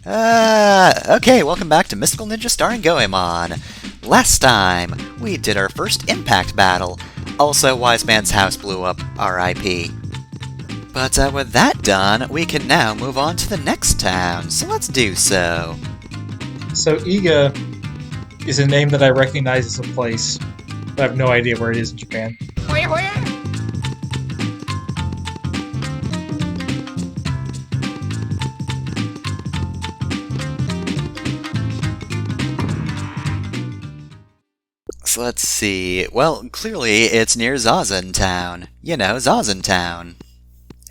Okay, welcome back to Mystical Ninja starring Goemon. Last time, we did our first impact battle. Also, Wise Man's house blew up, R.I.P. But with that done, we can now move on to the next town, so let's do so. So Iga is a name that I recognize as a place, but I have no idea where it is in Japan. So let's see. Well, clearly it's near Zazen Town. You know, Zazen Town.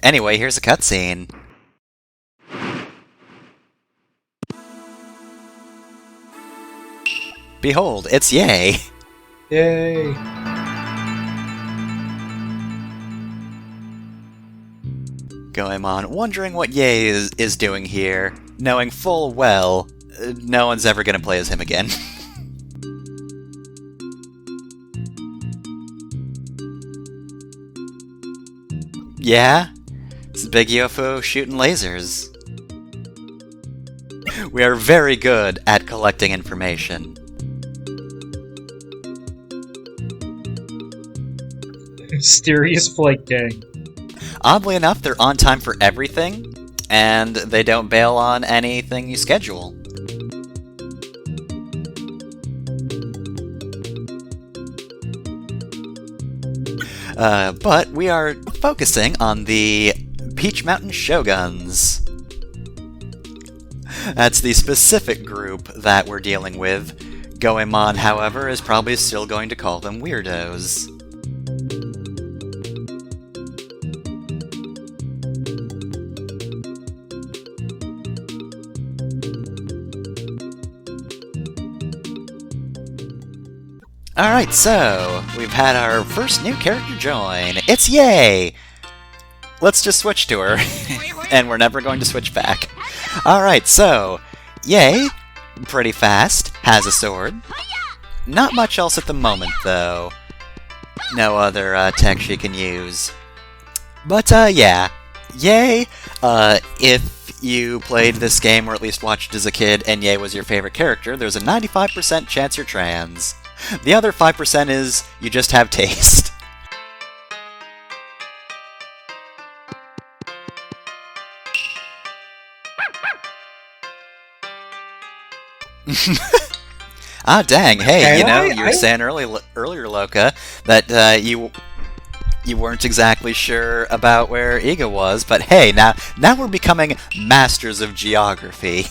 Anyway, here's a cutscene. Behold, it's Yae! Yay! Goemon, wondering what Yae is doing here, knowing full well no one's ever gonna play as him again. Yeah? It's a big UFO shooting lasers. We are very good at collecting information. Mysterious flight gang. Oddly enough, they're on time for everything, and they don't bail on anything you schedule. But we are focusing on the Peach Mountain Shoguns. That's the specific group that we're dealing with. Goemon, however, is probably still going to call them weirdos. Alright, so, we've had our first new character join. It's Yae! Let's just switch to her, and we're never going to switch back. Alright, so, Yae, pretty fast, has a sword. Not much else at the moment, though. No other tech she can use. But, yeah. Yae, if you played this game, or at least watched it as a kid, and Yae was your favorite character, there's a 95% chance you're trans. The other 5% is you just have taste. Ah, dang! Hey, you know, you were saying earlier, Loka, that you weren't exactly sure about where Iga was, but hey, now we're becoming masters of geography.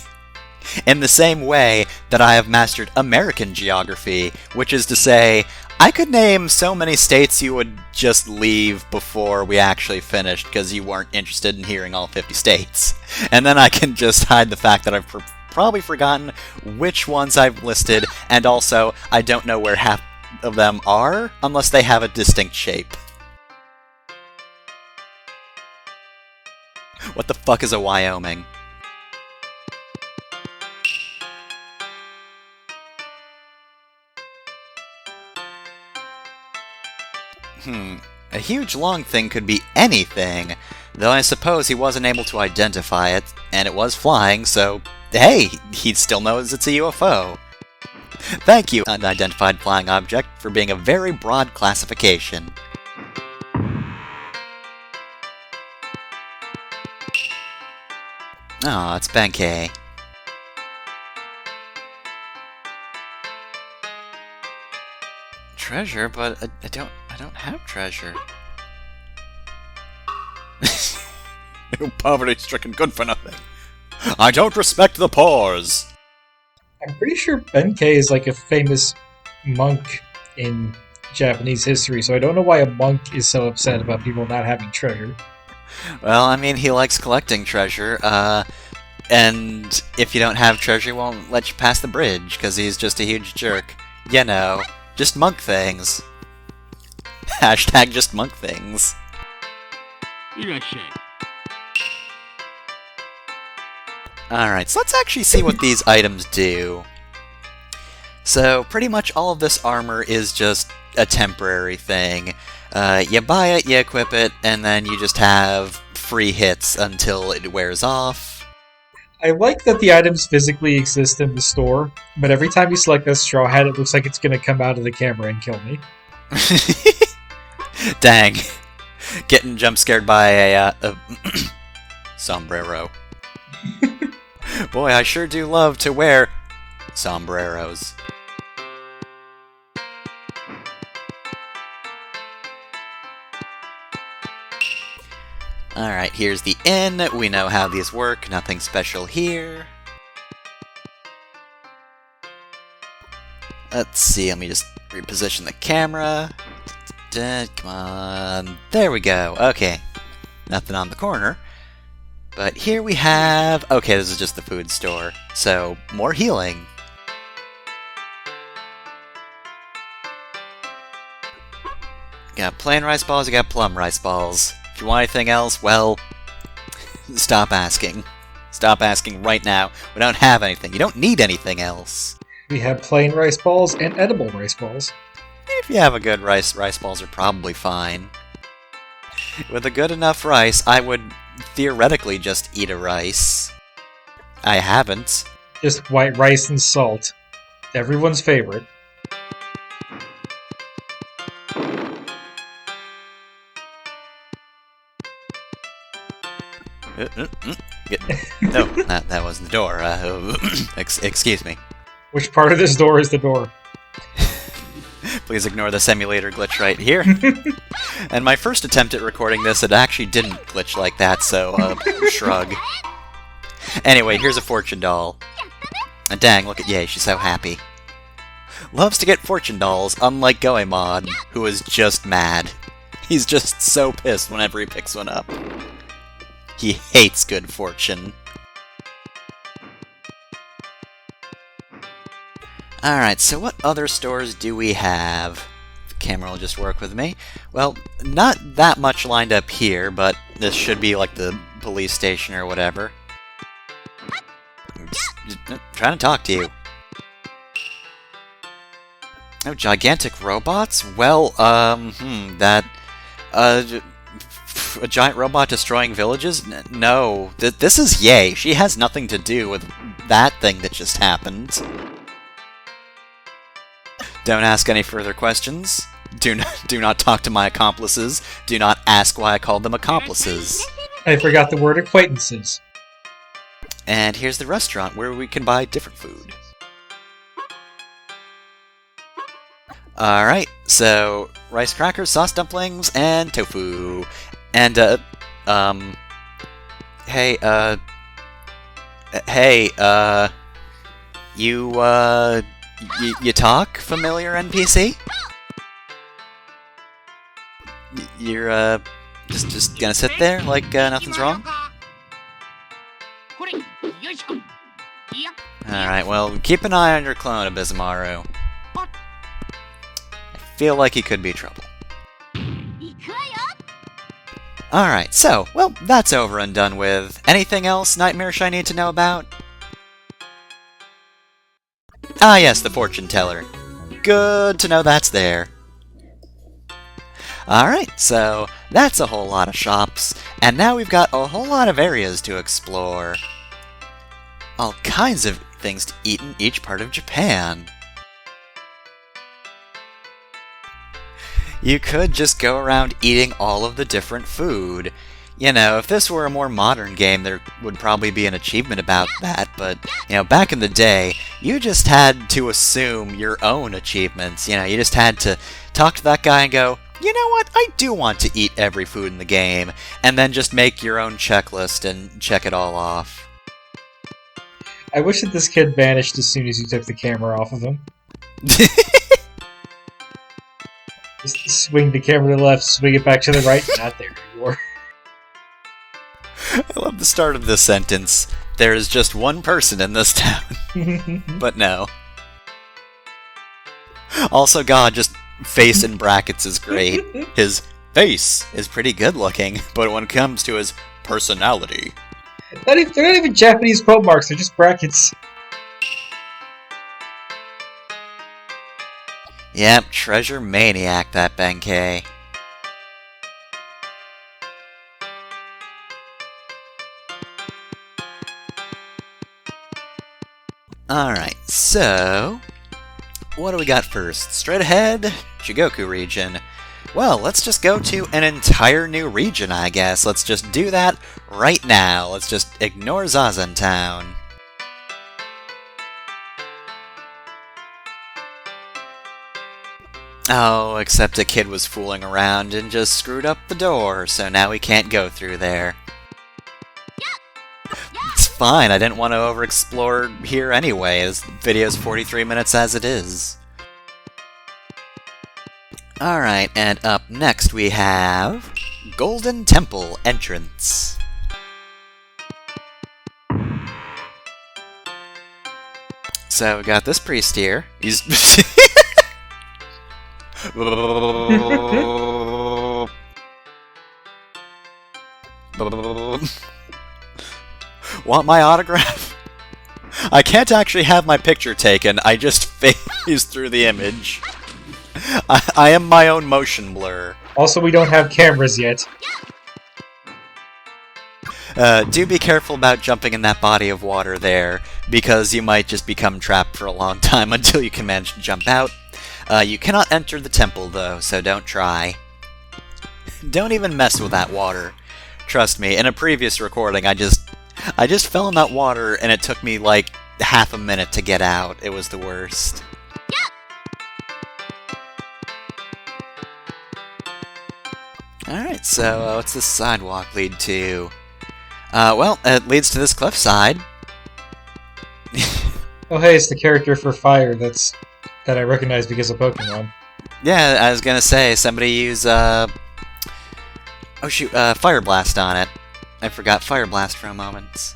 In the same way that I have mastered American geography, which is to say, I could name so many states you would just leave before we actually finished because you weren't interested in hearing all 50 states. And then I can just hide the fact that I've probably forgotten which ones I've listed, and also I don't know where half of them are unless they have a distinct shape. What the fuck is a Wyoming? A huge long thing could be anything, though I suppose he wasn't able to identify it, and it was flying, so hey, he still knows it's a UFO. Thank you, unidentified flying object, for being a very broad classification. Aw, it's Benkei. Treasure, but I don't have treasure. You poverty-stricken good for nothing. I don't respect the pores. I'm pretty sure Benkei is like a famous monk in Japanese history, so I don't know why a monk is so upset about people not having treasure. Well, I mean, he likes collecting treasure, and if you don't have treasure, he won't let you pass the bridge, because he's just a huge jerk. You know, just monk things. Hashtag just monk things. Alright, so let's actually see what these items do. So, pretty much all of this armor is just a temporary thing. You buy it, you equip it, and then you just have free hits until it wears off. I like that the items physically exist in the store, but every time you select a straw hat, it looks like it's going to come out of the camera and kill me. Dang. Getting jump scared by a sombrero. Boy, I sure do love to wear sombreros. Alright, here's the inn. We know how these work. Nothing special here. Let's see, let me just reposition the camera. Come on. There we go. Okay. Nothing on the corner. But here we have... Okay, this is just the food store. So, more healing. You got plain rice balls, you got plum rice balls. If you want anything else, well, stop asking. Stop asking right now. We don't have anything. You don't need anything else. We have plain rice balls and edible rice balls. If you have a good rice balls are probably fine. With a good enough rice, I would theoretically just eat a rice. I haven't. Just white rice and salt. Everyone's favorite. No, that wasn't the door. Excuse me. Which part of this door is the door? Please ignore the simulator glitch right here. And my first attempt at recording this, it actually didn't glitch like that, so, shrug. Anyway, here's a fortune doll. And dang, look at Yae, she's so happy. Loves to get fortune dolls, unlike Goemon, who is just mad. He's just so pissed whenever he picks one up. He hates good fortune. Alright, so what other stores do we have? The camera will just work with me. Well, not that much lined up here, but this should be like the police station or whatever. Just trying to talk to you. Oh, gigantic robots? Well, a giant robot destroying villages? No. This is Yae. She has nothing to do with that thing that just happened. Don't ask any further questions. Do not talk to my accomplices. Do not ask why I called them accomplices. I forgot the word acquaintances. And here's the restaurant where we can buy different food. Alright, so rice crackers, sauce dumplings, and tofu. And, you talk, familiar NPC? You're, just gonna sit there like, nothing's wrong? Alright, well, keep an eye on your clone, Abizumaru. I feel like he could be trouble. Alright, so, well, that's over and done with. Anything else, Nightmarish, I need to know about? Ah yes, the fortune teller. Good to know that's there. Alright, so that's a whole lot of shops, and now we've got a whole lot of areas to explore. All kinds of things to eat in each part of Japan. You could just go around eating all of the different food. You know, if this were a more modern game, there would probably be an achievement about that, but, you know, back in the day, you just had to assume your own achievements. You know, you just had to talk to that guy and go, you know what, I do want to eat every food in the game, and then just make your own checklist and check it all off. I wish that this kid vanished as soon as you took the camera off of him. Just swing the camera to the left, swing it back to the right, not there anymore. I love the start of this sentence. There is just one person in this town. But no. Also, God, just face in brackets is great. His face is pretty good looking, but when it comes to his personality... They're not even Japanese quote marks, they're just brackets. Yep, treasure maniac, that Benkei. Alright, so... what do we got first? Straight ahead, Shigoku region. Well, let's just go to an entire new region, I guess. Let's just do that right now. Let's just ignore Zazen Town. Oh, except a kid was fooling around and just screwed up the door, so now we can't go through there. It's fine, I didn't want to overexplore here anyway. This video's 43 minutes as it is. Alright, and up next we have... Golden Temple entrance. So we got this priest here. He's... Want my autograph? I can't actually have my picture taken, I just phase through the image. I am my own motion blur. Also, we don't have cameras yet. Do be careful about jumping in that body of water there, because you might just become trapped for a long time until you can manage to jump out. You cannot enter the temple, though, so don't try. Don't even mess with that water. Trust me, in a previous recording, I just fell in that water, and it took me, like, half a minute to get out. It was the worst. Alright, so what's this sidewalk lead to? Well, it leads to this cliffside. Oh hey, it's the character for fire that I recognize because of Pokemon. Yeah, I was gonna say, somebody use, oh shoot, Fire Blast on it. I forgot Fire Blast for a moment.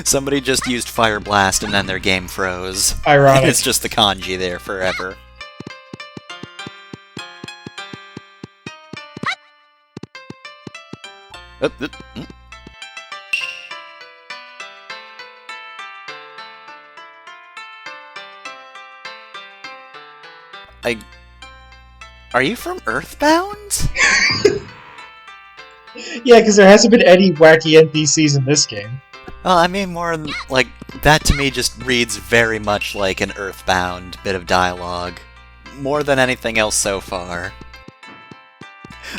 Somebody just used Fire Blast and then their game froze. Ironic. It's just the kanji there forever. Are you from Earthbound? Yeah, because there hasn't been any wacky NPCs in this game. Well, I mean, more like, that to me just reads very much like an Earthbound bit of dialogue. More than anything else so far.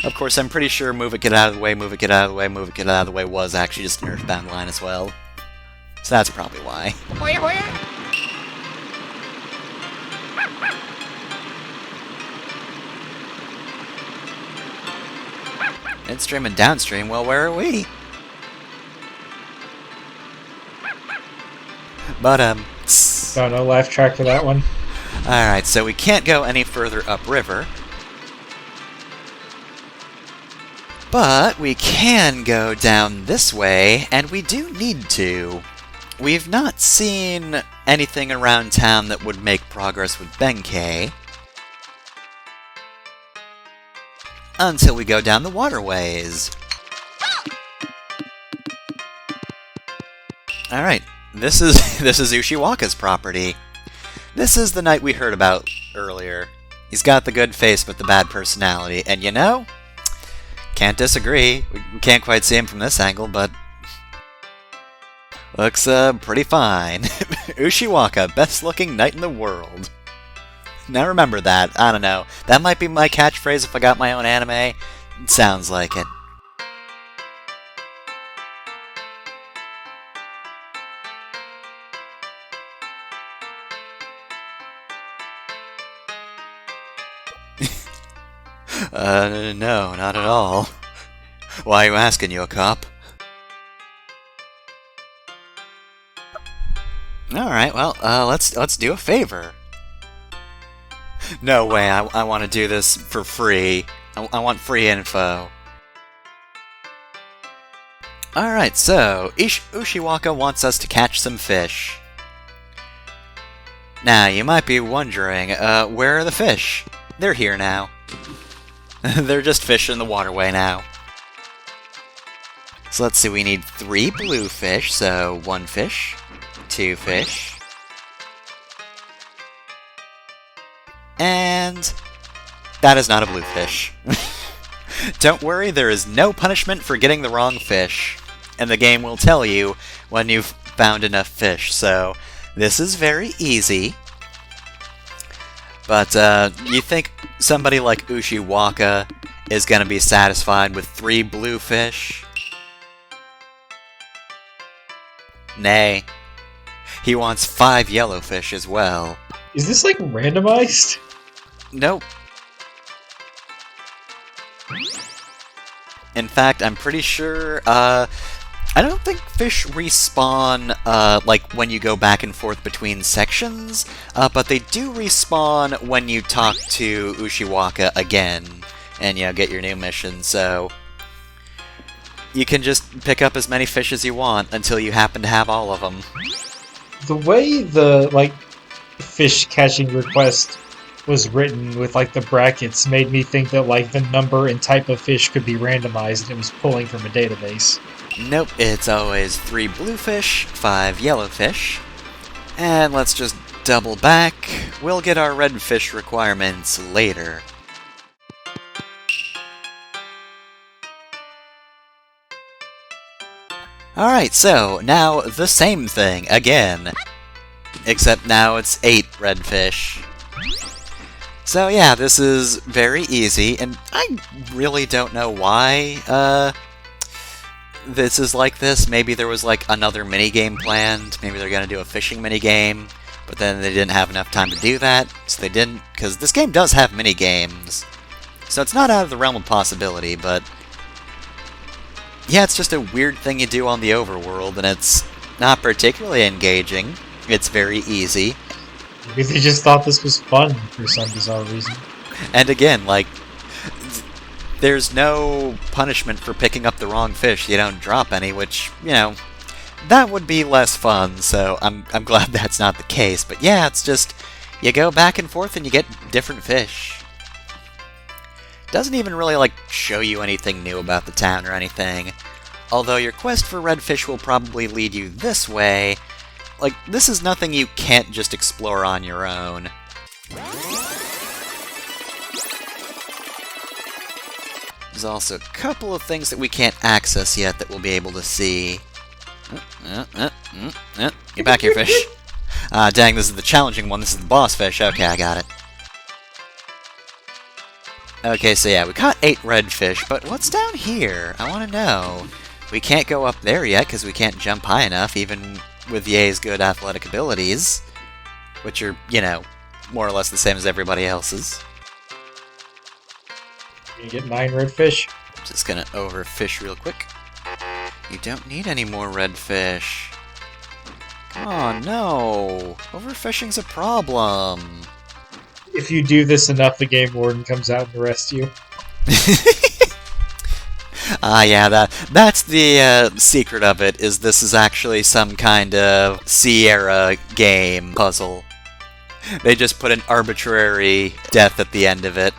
Of course, I'm pretty sure move it, get out of the way, move it, get out of the way, move it, get out of the way was actually just an Earthbound line as well. So that's probably why. Hoya hoya! Midstream and downstream, well, where are we? But, So no laugh track for that one. Alright, so we can't go any further upriver. But we can go down this way, and we do need to. We've not seen anything around town that would make progress with Benkei. Until we go down the waterways. Alright, this is Ushiwaka's property. This is the knight we heard about earlier. He's got the good face but the bad personality, and you know, can't disagree. We can't quite see him from this angle, but looks pretty fine. Ushiwaka, best looking knight in the world. Now remember that. I don't know. That might be my catchphrase if I got my own anime. It sounds like it. No, not at all. Why are you asking, you a cop? Alright, well, let's do a favor. No way, I want to do this for free. I want free info. Alright, so, Ushiwaka wants us to catch some fish. Now, you might be wondering, where are the fish? They're here now. They're just fish in the waterway now. So let's see, we need 3 blue fish, so 1 fish, 2 fish, and that is not a blue fish. Don't worry, there is no punishment for getting the wrong fish, and the game will tell you when you've found enough fish, so This is very easy. But you think somebody like Ushiwaka is going to be satisfied with 3 blue fish? Nay. He wants 5 yellow fish as well. Is this like randomized? Nope. In fact, I'm pretty sure, I don't think fish respawn, like, when you go back and forth between sections, but they do respawn when you talk to Ushiwaka again, and, get your new mission, so you can just pick up as many fish as you want until you happen to have all of them. The way the, fish catching request was written with, the brackets made me think that, the number and type of fish could be randomized and it was pulling from a database. Nope, it's always 3 blue fish, 5 yellow fish. And let's just double back. We'll get our red fish requirements later. Alright, so now the same thing again. Except now it's 8 red fish. So yeah, this is very easy, and I really don't know why this is like this. Maybe there was another minigame planned. Maybe they're gonna do a fishing minigame, but then they didn't have enough time to do that, so they didn't, because this game does have minigames. So it's not out of the realm of possibility, but yeah, it's just a weird thing you do on the overworld, and it's not particularly engaging. It's very easy. Maybe they just thought this was fun for some bizarre reason. And again, there's no punishment for picking up the wrong fish. You don't drop any, which, that would be less fun, so I'm glad that's not the case. But yeah, it's just, you go back and forth and you get different fish. Doesn't even really, show you anything new about the town or anything. Although your quest for redfish will probably lead you this way. This is nothing you can't just explore on your own. There's also a couple of things that we can't access yet that we'll be able to see. Get back here, fish. Dang, this is the challenging one. This is the boss fish. Okay, I got it. Okay, so yeah, we caught 8 redfish, but what's down here? I want to know. We can't go up there yet because we can't jump high enough, even with Yae's good athletic abilities, which are, more or less the same as everybody else's. You get 9 redfish? Just gonna overfish real quick. You don't need any more redfish. Oh no! Overfishing's a problem. If you do this enough, the game warden comes out and arrests you. Yeah, that's the secret of it, is this is actually some kind of Sierra game puzzle. They just put an arbitrary death at the end of it.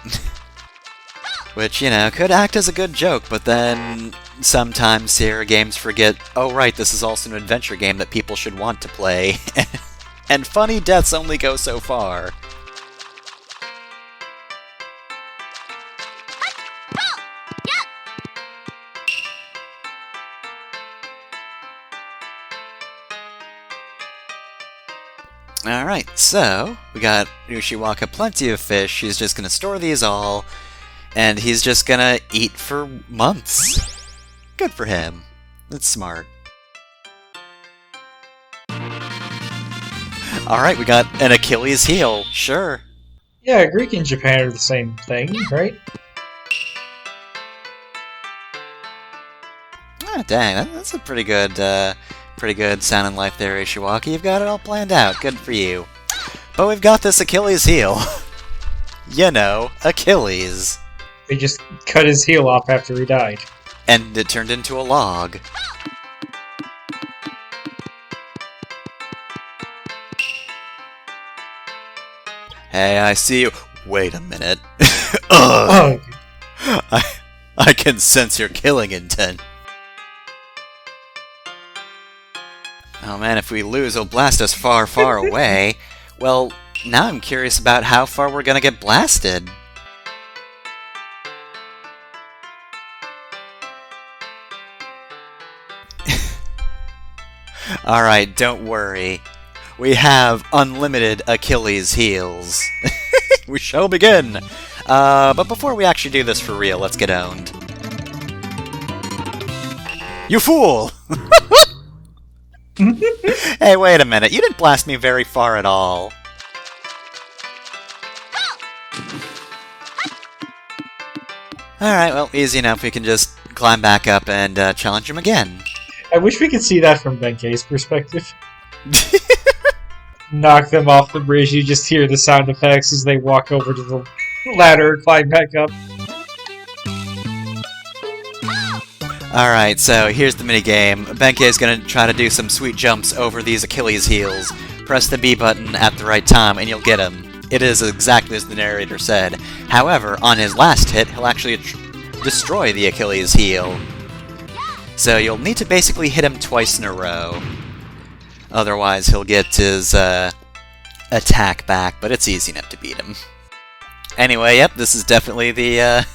Which, could act as a good joke, but then sometimes Sierra games forget, oh right, this is also an adventure game that people should want to play. And funny deaths only go so far. Alright, so, we got Ushiwaka plenty of fish, he's just gonna store these all, and he's just gonna eat for months. Good for him. That's smart. Alright, we got an Achilles heel, sure. Yeah, Greek and Japan are the same thing, right? Ah, dang, that's a pretty good sounding life there, Ushiwaka. You've got it all planned out. Good for you. But we've got this Achilles heel. Achilles. They just cut his heel off after he died. And it turned into a log. Hey, I see you. Wait a minute. Ugh. I can sense your killing intent. Oh man, if we lose, he'll blast us far, far away. Well, now I'm curious about how far we're gonna get blasted. Alright, don't worry. we have unlimited Achilles heels. We shall begin! But before we actually do this for real, let's get owned. You fool! Hey, wait a minute. You didn't blast me very far at all. Alright, well, easy enough. We can just climb back up and challenge him again. I wish we could see that from Benkei's perspective. Knock them off the bridge, you just hear the sound effects as they walk over to the ladder and climb back up. Alright, so here's the minigame. Benkei is going to try to do some sweet jumps over these Achilles heels. Press the B button at the right time and you'll get him. It is exactly as the narrator said. However, on his last hit, he'll actually destroy the Achilles heel. So you'll need to basically hit him twice in a row. Otherwise, he'll get his attack back, but it's easy enough to beat him. Anyway, yep, this is definitely the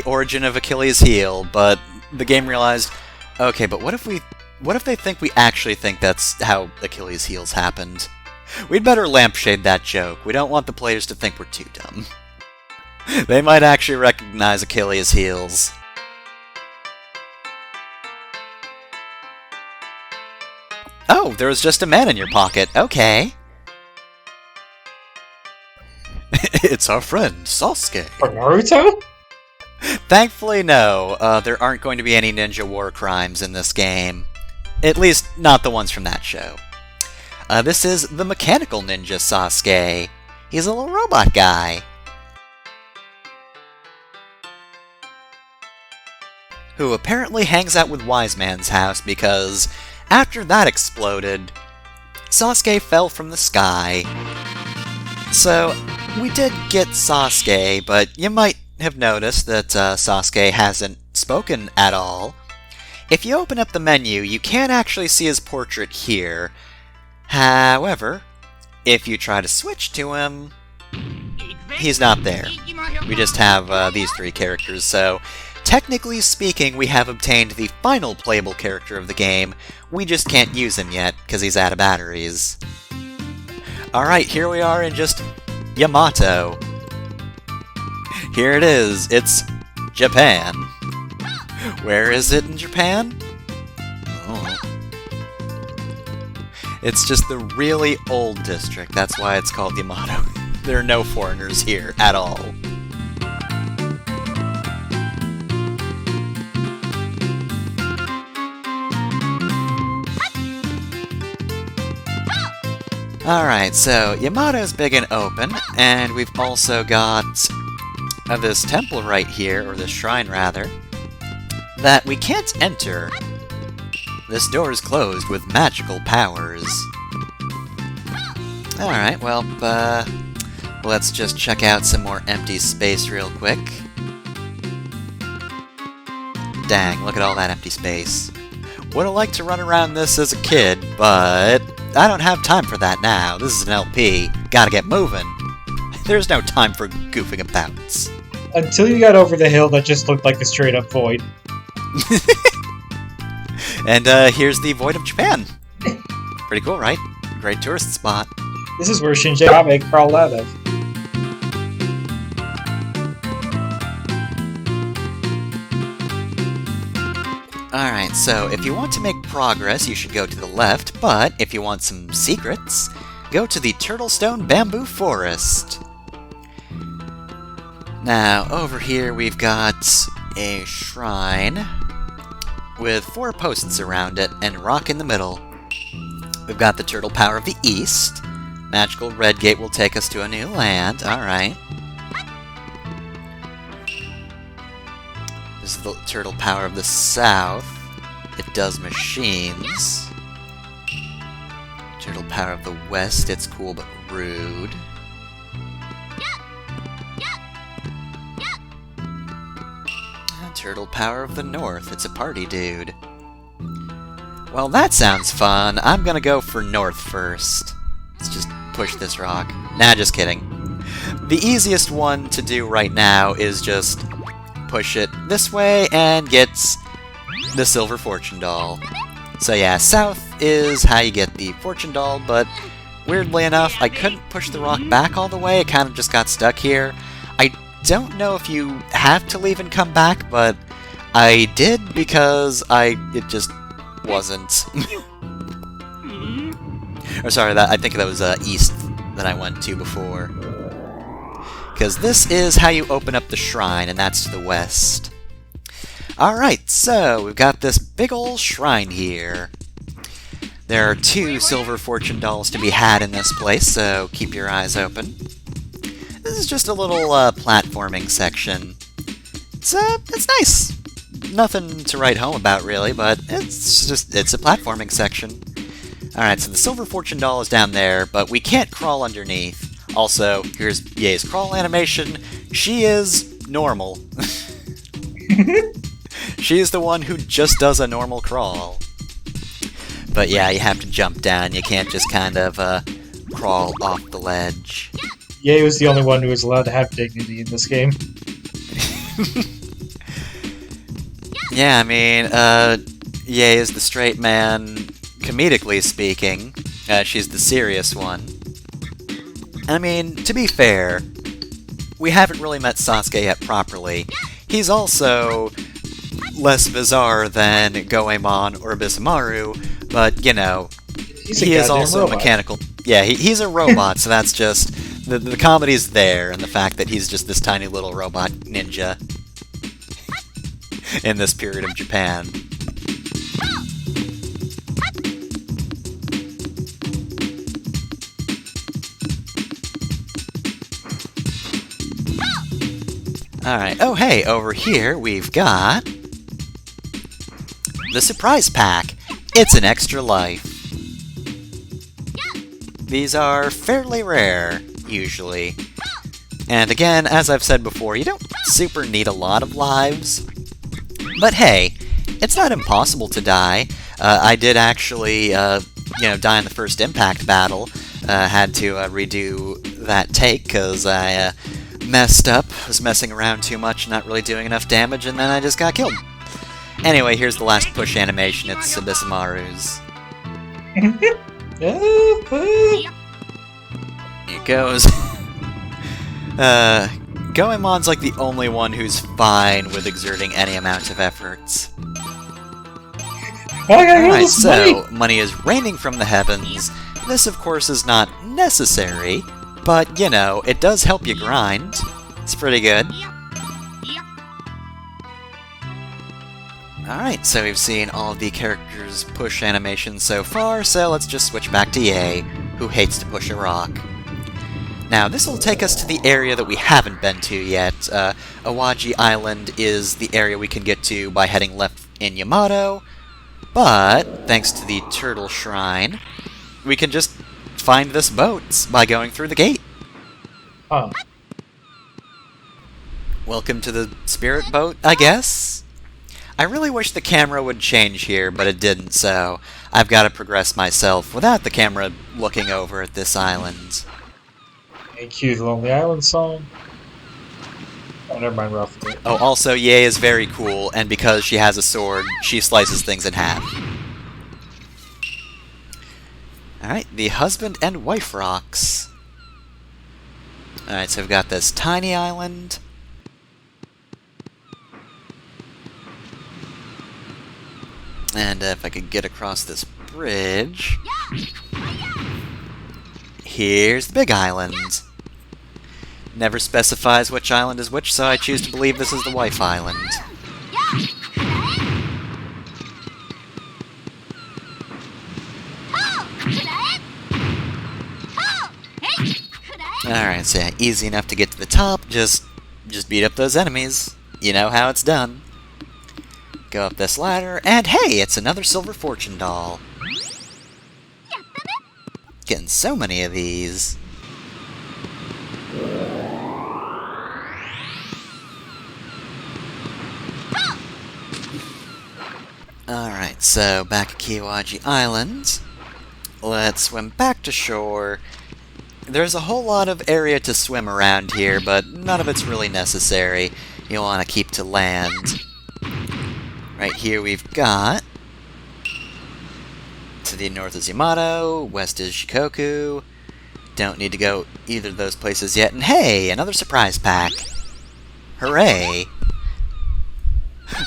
origin of Achilles heel, but the game realized, okay, but what if they think we actually think that's how Achilles heels happened? We'd better lampshade that joke. We don't want the players to think we're too dumb. They might actually recognize Achilles heels. Oh, there was just a man in your pocket. Okay. It's our friend, Sasuke. Naruto? Thankfully, no. There aren't going to be any ninja war crimes in this game. At least, not the ones from that show. This is the mechanical ninja Sasuke. He's a little robot guy. Who apparently hangs out with Wise Man's house because after that exploded, Sasuke fell from the sky. So, we did get Sasuke, but you might have noticed that Sasuke hasn't spoken at all. If you open up the menu, you can't actually see his portrait here. However, if you try to switch to him, he's not there. We just have these three characters, so technically speaking, we have obtained the final playable character of the game. We just can't use him yet, because he's out of batteries. Alright, here we are in just Yamato. Here it is, it's Japan. Where is it in Japan? Oh. It's just the really old district, that's why it's called Yamato. There are no foreigners here at all. Alright, so Yamato's big and open, and we've also got this temple right here, or this shrine rather, that we can't enter. This door is closed with magical powers. Alright, well, let's just check out some more empty space real quick. Dang, look at all that empty space. Would have liked to run around this as a kid, but I don't have time for that now. This is an LP. Gotta get moving. There's no time for goofing about. Until you got over the hill that just looked like a straight-up void. And here's the Void of Japan. Pretty cool, right? Great tourist spot. This is where Shinji Abe crawled out of. Alright, so if you want to make progress, you should go to the left, but if you want some secrets, go to the Turtlestone Bamboo Forest. Now, over here we've got a shrine with 4 posts around it and a rock in the middle. We've got the Turtle Power of the East. Magical Red Gate will take us to a new land. Alright. This is the Turtle Power of the South. It does machines. Turtle Power of the West. It's cool but rude. Turtle Power of the North. It's a party dude. Well, that sounds fun. I'm gonna go for North first. Let's just push this rock. Nah, just kidding. The easiest one to do right now is just push it this way and get the Silver Fortune Doll. So yeah, South is how you get the fortune doll, but weirdly enough, I couldn't push the rock back all the way, it kind of just got stuck here. I don't know if you have to leave and come back, but I did because it just wasn't. Or sorry, I think that was east that I went to before. Because this is how you open up the shrine, and that's to the west. Alright, so we've got this big ol' shrine here. There are 2 silver fortune dolls to be had in this place, so keep your eyes open. This is just a little platforming section. It's nice. Nothing to write home about, really, but it's a platforming section. Alright, so the silver fortune doll is down there, but we can't crawl underneath. Also, here's Yae's crawl animation. She is normal. She is the one who just does a normal crawl. But yeah, you have to jump down. You can't just kind of crawl off the ledge. Yae was the only one who was allowed to have dignity in this game. Yeah, I mean, Yae is the straight man, comedically speaking. She's the serious one. I mean, to be fair, we haven't really met Sasuke yet properly. He's also less bizarre than Goemon or Bisamaru, but, you know, he is also robot. Mechanical. Yeah, he's a robot, so that's just... The comedy's there, and the fact that he's just this tiny little robot ninja in this period of Japan. Alright, oh hey, over here we've got the surprise pack. It's an extra life. These are fairly rare, usually. And again, as I've said before, you don't super need a lot of lives. But hey, it's not impossible to die. I did actually, die in the first impact battle. Had to redo that take, because I messed up, was messing around too much, not really doing enough damage, and then I just got killed. Anyway, here's the last push animation. It's Abysamaru's. Here it goes. Goemon's like the only one who's fine with exerting any amount of efforts. Alright, so, money is raining from the heavens. This, of course, is not necessary, but, you know, it does help you grind. It's pretty good. Alright, so we've seen all of the characters' push animations so far, so let's just switch back to Yae, who hates to push a rock. Now, this will take us to the area that we haven't been to yet. Yae Island is the area we can get to by heading left in Yamato, but, thanks to the Turtle Shrine, we can just find this boat by going through the gate. Oh. Welcome to the spirit boat, I guess? I really wish the camera would change here, but it didn't, so I've got to progress myself without the camera looking over at this island. And cue the Lonely Island song. Oh, never mind, Ralph. Oh, also, Yae is very cool, and because she has a sword, she slices things in half. Alright, the husband and wife rocks. Alright, so we've got this tiny island. And if I could get across this bridge... Here's the big island. Never specifies which island is which, so I choose to believe this is the wife island. Alright, so yeah, easy enough to get to the top, just beat up those enemies. You know how it's done. Go up this ladder, and hey, it's another silver fortune doll. Getting so many of these. Alright, so back at Yae Island. Let's swim back to shore. There's a whole lot of area to swim around here, but none of it's really necessary. You'll want to keep to land. Right here we've got to the north is Yamato, west is Shikoku. Don't need to go either of those places yet. And hey, another surprise pack. Hooray!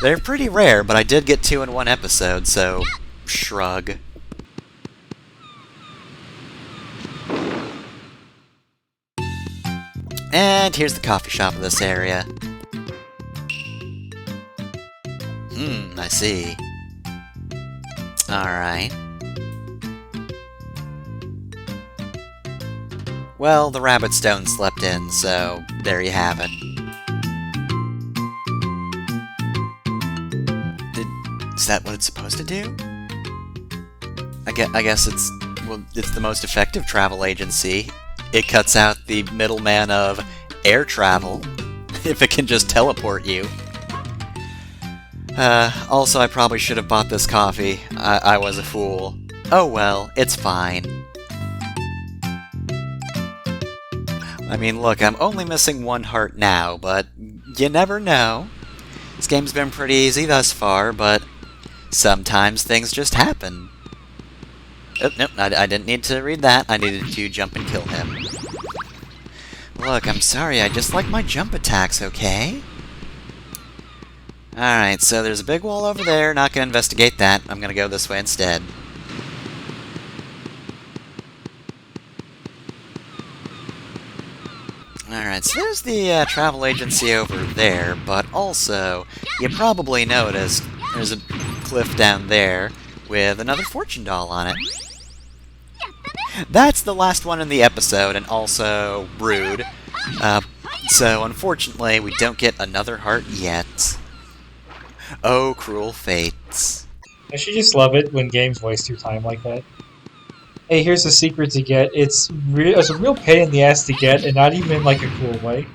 They're pretty rare, but I did get 2 in one episode, so shrug. And here's the coffee shop in this area. I see. Alright. Well, the rabbit stone slept in, so there you have it. Is that what it's supposed to do? I guess it's the most effective travel agency. It cuts out the middleman of air travel, if it can just teleport you. Also, I probably should have bought this coffee. I was a fool. Oh well, it's fine. I mean, look, I'm only missing 1 heart now, but you never know. This game's been pretty easy thus far, but sometimes things just happen. Oh, nope, I didn't need to read that. I needed to jump and kill him. Look, I'm sorry, I just like my jump attacks, okay? Alright, so there's a big wall over there. Not gonna investigate that. I'm gonna go this way instead. Alright, so there's the travel agency over there, but also, you probably noticed there's a cliff down there with another fortune doll on it. That's the last one in the episode, and also rude. So, unfortunately, we don't get another heart yet. Oh, cruel fates. I should just love it when games waste your time like that. Hey, here's a secret to get. It's a real pain in the ass to get, and not even in like a cool way.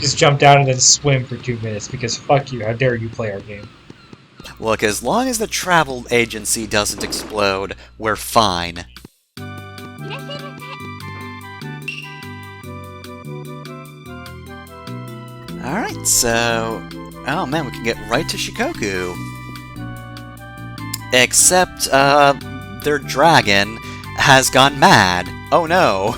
Just jump down and then swim for 2 minutes, because fuck you, how dare you play our game. Look, as long as the travel agency doesn't explode, we're fine. Alright, so... oh man, we can get right to Shikoku. Except, their dragon has gone mad. Oh no!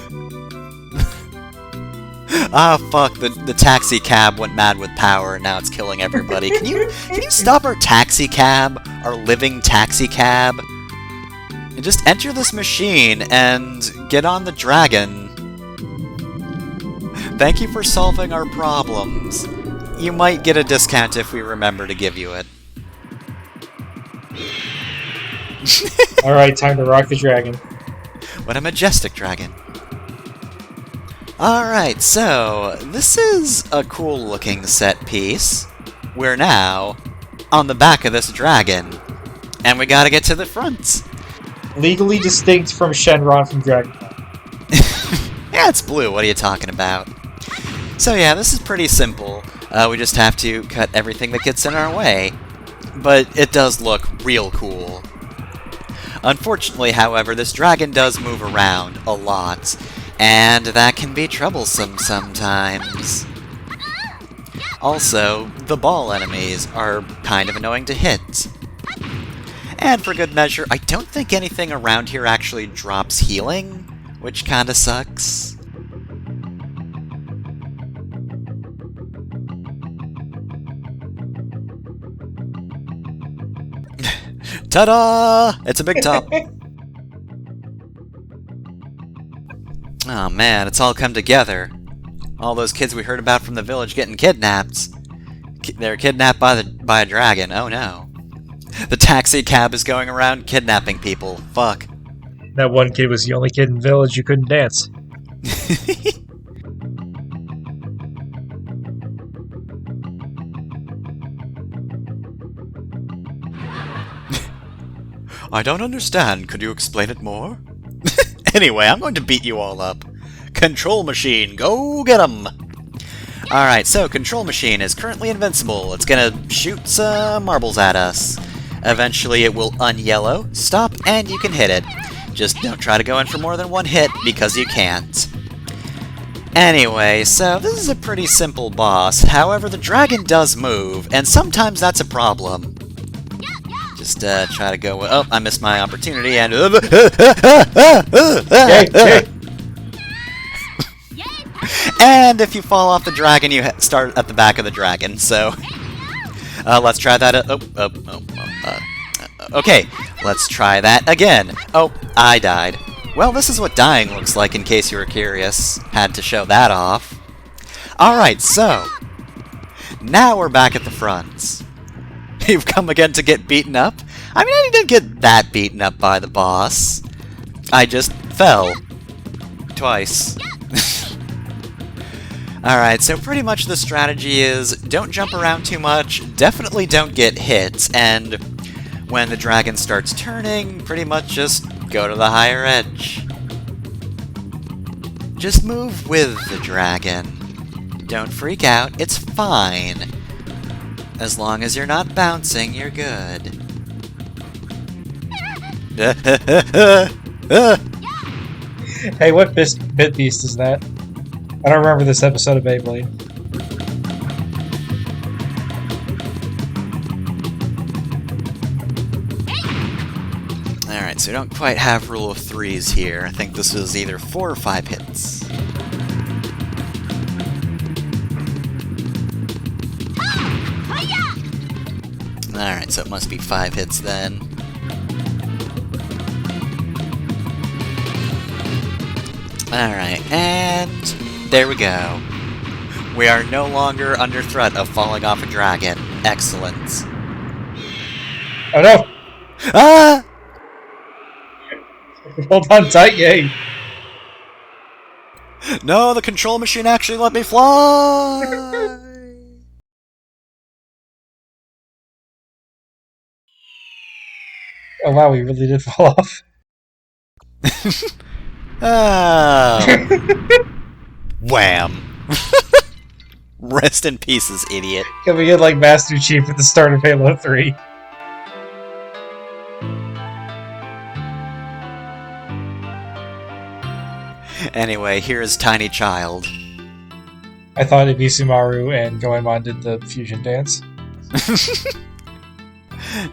Ah, fuck, the taxi cab went mad with power and now it's killing everybody. Can you stop our taxi cab? Our living taxi cab? And just enter this machine and get on the dragon. Thank you for solving our problems. You might get a discount if we remember to give you it. Alright, time to rock the dragon. What a majestic dragon. Alright, so this is a cool looking set piece. We're now on the back of this dragon, and we gotta get to the front. Legally distinct from Shenron from Dragon Ball. Yeah, it's blue, what are you talking about? So yeah, this is pretty simple. We just have to cut everything that gets in our way. But it does look real cool. Unfortunately, however, this dragon does move around a lot, and that can be troublesome sometimes. Also, the ball enemies are kind of annoying to hit. And for good measure, I don't think anything around here actually drops healing, which kinda sucks. Ta-da! It's a big top. Oh man, it's all come together. All those kids we heard about from the village getting kidnapped. They're kidnapped by a dragon. Oh no. The taxi cab is going around kidnapping people. Fuck. That one kid was the only kid in the village who couldn't dance. I don't understand. Could you explain it more? Anyway, I'm going to beat you all up. Control Machine, go get 'em! Alright, so Control Machine is currently invincible. It's gonna shoot some marbles at us. Eventually it will un-yellow, stop, and you can hit it. Just don't try to go in for more than one hit, because you can't. Anyway, so this is a pretty simple boss. However, the dragon does move, and sometimes that's a problem. Just try to go with... Oh, I missed my opportunity, and... And if you fall off the dragon, you start at the back of the dragon, so... let's try that... okay, let's try that again. Oh, I died. Well, this is what dying looks like, in case you were curious. Had to show that off. Alright, so... now we're back at the front. You've come again to get beaten up? I mean, I didn't get that beaten up by the boss. I just fell. Twice. Alright, so pretty much the strategy is don't jump around too much, definitely don't get hit, and when the dragon starts turning, pretty much just go to the higher edge. Just move with the dragon. Don't freak out, it's fine. As long as you're not bouncing, you're good. Hey, what bit beast is that? I don't remember this episode of Beyblade. Alright, so we don't quite have rule of threes here. I think this is either 4 or 5 hits. Alright, so it must be 5 hits then. Alright, and there we go. We are no longer under threat of falling off a dragon. Excellent. Oh no! Ah! Hold on tight, Yae. No, the control machine actually let me fly! Oh wow, we really did fall off. Oh. Wham. Rest in pieces, idiot. Can we get like Master Chief at the start of Halo 3? Anyway, here's Tiny Child. I thought Ibisumaru and Goemon did the fusion dance.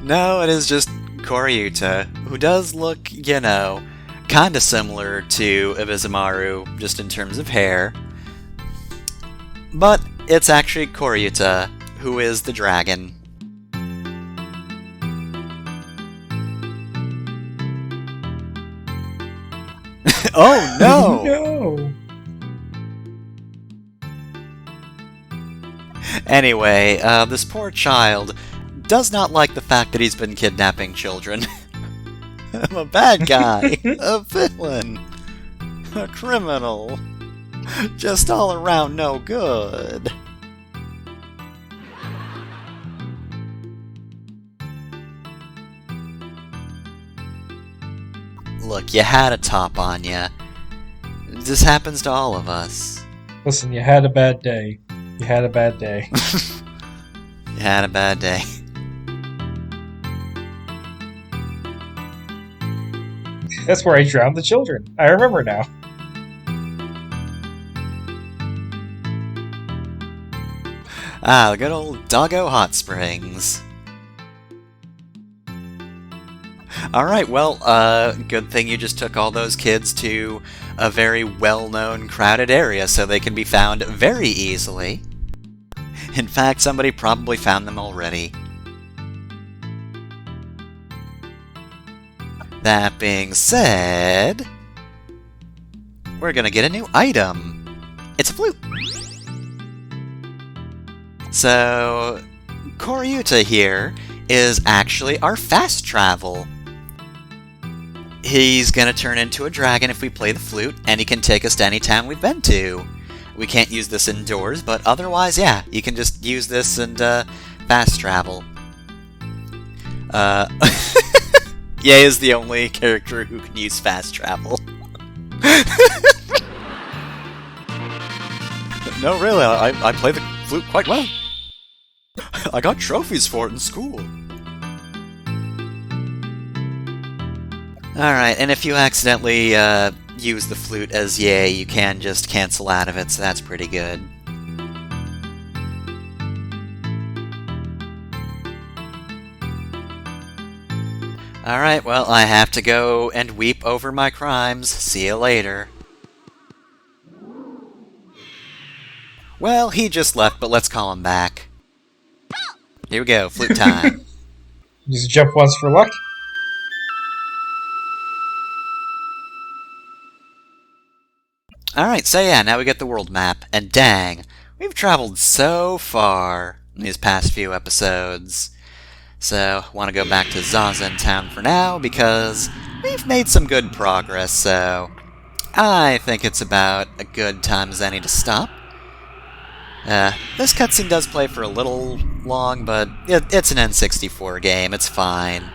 No, it is just Coreyuta, who does look, you know, kinda similar to Ibisumaru, just in terms of hair. But it's actually Coreyuta, who is the dragon. Oh no! No! Anyway, this poor child does not like the fact that he's been kidnapping children. I'm a bad guy, a villain, a criminal, just all around no good. Look, you had a top on ya. This happens to all of us. Listen, you had a bad day. You had a bad day. You had a bad day. That's where I drowned the children. I remember now. Ah, the good old Doggo Hot Springs. Alright, well, good thing you just took all those kids to a very well-known, crowded area so they can be found very easily. In fact, somebody probably found them already. That being said, we're gonna get a new item. It's a flute. So, Coreyuta here is actually our fast travel. He's gonna turn into a dragon if we play the flute, and he can take us to any town we've been to. We can't use this indoors, but otherwise, yeah, you can just use this and fast travel. Yae is the only character who can use fast travel. No, really, I play the flute quite well. I got trophies for it in school. Alright, and if you accidentally use the flute as Yae, you can just cancel out of it, so that's pretty good. Alright, well, I have to go and weep over my crimes. See you later. Well, he just left, but let's call him back. Here we go, flute time. Just jump once for luck. Alright, so yeah, now we get the world map, and dang, we've traveled so far in these past few episodes. So, want to go back to Zazen Town for now, because we've made some good progress, so I think it's about a good time as any to stop. This cutscene does play for a little long, but it's an N64 game, it's fine.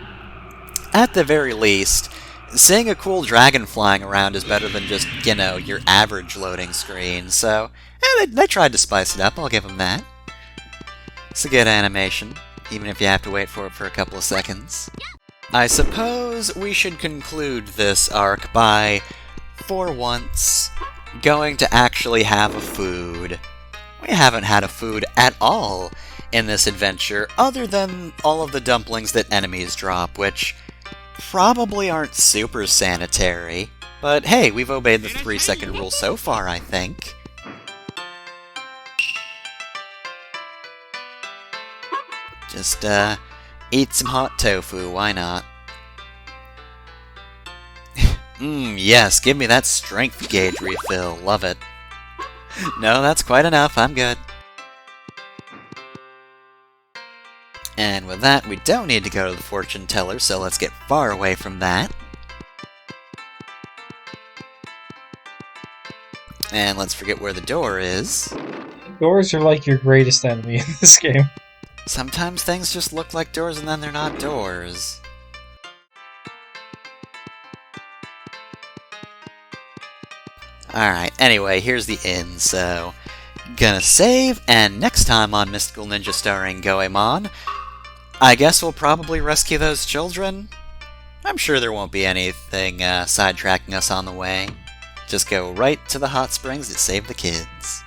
At the very least, seeing a cool dragon flying around is better than just, you know, your average loading screen, so they tried to spice it up, I'll give them that. It's a good animation, even if you have to wait for it for a couple of seconds. I suppose we should conclude this arc by, for once, going to actually have a food. We haven't had a food at all in this adventure, other than all of the dumplings that enemies drop, which probably aren't super sanitary. But hey, we've obeyed the 3-second rule so far, I think. Just, eat some hot tofu, why not? Yes, give me that strength gauge refill, love it. No, that's quite enough, I'm good. And with that, we don't need to go to the fortune teller, so let's get far away from that. And let's forget where the door is. Doors are like your greatest enemy in this game. Sometimes things just look like doors and then they're not doors. Alright, anyway, here's the inn, so gonna save, and next time on Mystical Ninja starring Goemon, I guess we'll probably rescue those children? I'm sure there won't be anything sidetracking us on the way. Just go right to the hot springs to save the kids.